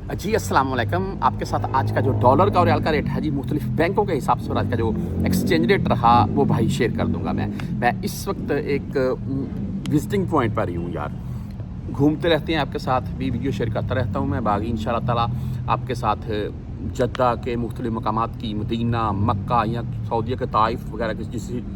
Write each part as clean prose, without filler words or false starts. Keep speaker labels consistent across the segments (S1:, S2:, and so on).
S1: जी अस्सलाम वालेकुम। आपके साथ आज का जो डॉलर का और रियाल का रेट है जी मुख्तलिफ बैंकों के हिसाब से और आज का जो एक्सचेंज रेट रहा वो भाई शेयर कर दूंगा। मैं इस वक्त एक विजिटिंग पॉइंट पर ही हूँ यार। घूमते रहते हैं, आपके साथ भी वीडियो शेयर करता रहता हूँ मैं। बागी इंशाल्लाह ताला आपके साथ जद्दा के मुख्तलिफ मकामात की, मदीना, मक्का या सऊदीया के ताइफ वगैरह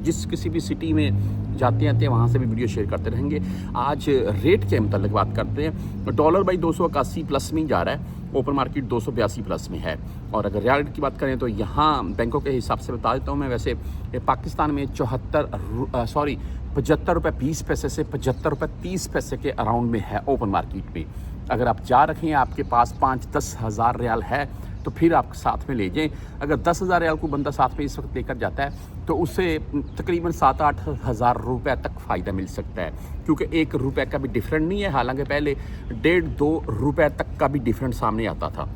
S1: जिस किसी भी सिटी में जाते हैं वहाँ से भी वीडियो शेयर करते रहेंगे। आज रेट के मतलब बात करते हैं। डॉलर भाई 281 प्लस में ही जा रहा है, ओपन मार्केट 282 प्लस में है। और अगर रियाल रेट की बात करें तो यहाँ बैंकों के हिसाब से बता देता हूँ मैं। वैसे पाकिस्तान में 75 रुपये 20 पैसे से 75 रुपये 30 पैसे के अराउंड में है ओपन मार्केट में। अगर आप जा रखे हैं, आपके पास 5-10 हज़ार रियाल है तो फिर आप साथ में ले जाएं। अगर 10,000 रियाल को बंदा साथ में इस वक्त लेकर जाता है तो उससे तकरीबन 7-8 हज़ार रुपये तक फ़ायदा मिल सकता है, क्योंकि 1 रुपये का भी डिफरेंट नहीं है। हालांकि पहले 1.5-2 रुपये तक का भी डिफरेंट सामने आता था।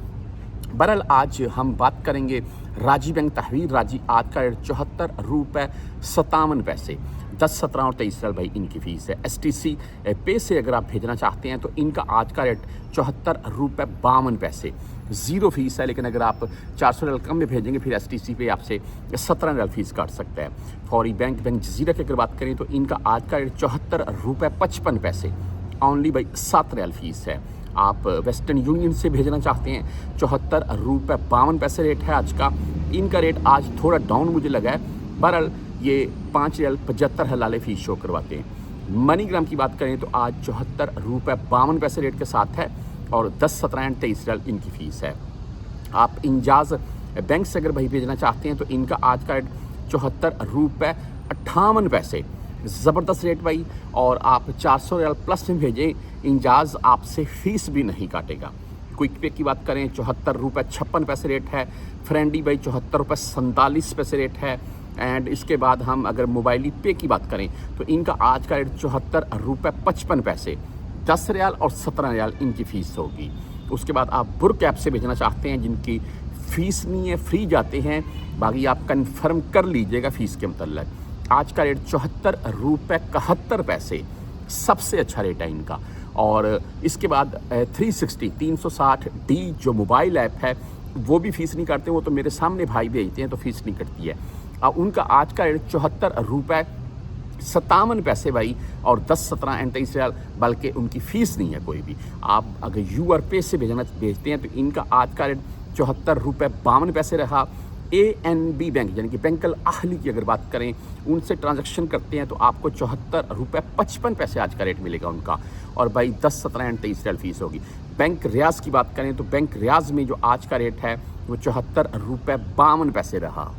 S1: बहरहाल आज हम बात करेंगे राजी बैंक तहवील राजी। आज का रेट 74 रुपये 57 पैसे। 10, 17 और 23 रियाल भाई इनकी फ़ीस है। STC पे से अगर आप भेजना चाहते हैं तो इनका आज का रेट 74 रुपये 52 पैसे। ज़ीरो फीस है, लेकिन अगर आप 400 रियाल कम में भेजेंगे फिर STC पे आपसे 17 रियाल फीस काट सकता है। फौरी बैंक जजीरा की अगर बात करें तो इनका आज का रेट 74 रुपये 55 पैसे। ओनली भाई 7 रियाल फीस है। आप वेस्टर्न यूनियन से भेजना चाहते हैं 74 रुपये 52 पैसे रेट है आज का। इनका रेट आज थोड़ा डाउन मुझे लगा है। बहरहाल ये 5 रियाल 75 हलाले फ़ीस शो करवाते हैं। मनीग्राम की बात करें तो आज 74 रुपये 52 पैसे रेट के साथ है और 10, 17 और 23 रियाल इनकी फ़ीस है। आप इंजाज बैंक से अगर भाई भेजना चाहते हैं तो इनका आज का रेट 74 रुपये 58 पैसे। ज़बरदस्त रेट भाई। और आप 400 रियाल प्लस में भेजें, इंजाज आपसे फ़ीस भी नहीं काटेगा। क्विक पे की बात करें 74 रुपये 56 पैसे रेट है। फ्रेंडी भाई 74 रुपये 47 पैसे रेट है। एंड इसके बाद हम अगर मोबाइली पे की बात करें तो इनका आज का रेट 74 रुपये 55 पैसे। 10 रियाल और 17 रियाल इनकी फ़ीस होगी। उसके बाद आप बुर्क ऐप से भेजना चाहते हैं जिनकी फ़ीस नहीं है, फ्री जाते हैं। बाकी आप कंफर्म कर लीजिएगा फ़ीस के मतलब। आज का रेट 74 रुपये 71 पैसे सबसे अच्छा रेट है इनका। और इसके बाद 360 जो मोबाइल ऐप है वो भी फ़ीस नहीं काटते, वो तो मेरे सामने भाई भेजते हैं तो फ़ीस नहीं कटती है। अब उनका आज का रेट 74 रुपये 57 पैसे भाई। और 10, 17 और 23 रियाल, बल्कि उनकी फ़ीस नहीं है कोई भी। आप अगर पे से भेजते हैं तो इनका आज का रेट 74 रुपये 52 पैसे रहा। ANB बैंक यानी कि बैंक अल अहली की अगर बात करें, उनसे ट्रांजैक्शन करते हैं तो आपको 74 रुपये 55 पैसे आज का रेट मिलेगा उनका। और भाई 10, 17 और 23 रियाल फ़ीस होगी। बैंक रियाज की बात करें तो बैंक रियाज में जो आज का रेट है वो 74 रुपये 52 पैसे रहा।